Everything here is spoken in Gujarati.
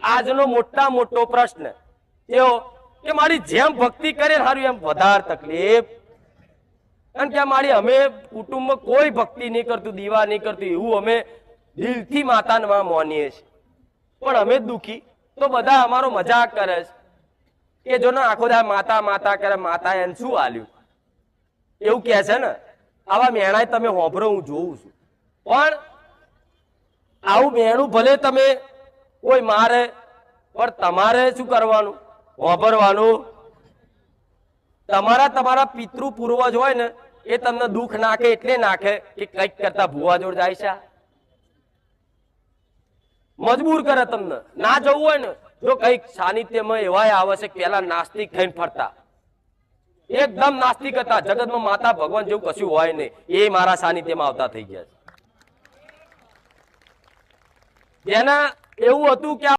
આજનો મોટા મોટો પ્રશ્ન એવો કે મારી જેમ ભક્તિ કરે સારું એમ વધારે તકલીફ, કારણ કે મારી અમે કુટુંબમાં કોઈ ભક્તિ નહીં કરતું, દીવા નહીં કરતું, એવું અમે દિલથી માતામાં માનીએ છીએ, પણ અમે દુખી તો બધા અમારો મજાક કરે છે કે જો ને આખો દા માતા માતા કરે, માતા એને શું આલ્યું એવું કે છે ને. આવા મેણાય તમે હોભરો, હું જોઉં છું, પણ આવું મેણું ભલે તમે કોઈ મારે, પણ તમારે શું કરવાનું? હોભરવાનું. તમારા પિતૃ પૂર્વજ હોય ને એ તમને દુઃખ નાખે એટલે નાખે કે કઈક કરતા ભુવા જોડ જાય છે, મજબૂર કરે તમને. ના જવું હોય ને, જો કઈક સાનિધ્યમાં એવા આવે છે પેલા નાસ્તિક થઈને ફરતા, એકદમ નાસ્તિક હતા, જગતમાં માતા ભગવાન જેવું કશું હોય નહીં, એ મારા સાનિધ્યમાં આવતા થઈ ગયા છે. જેના એવું હતું કે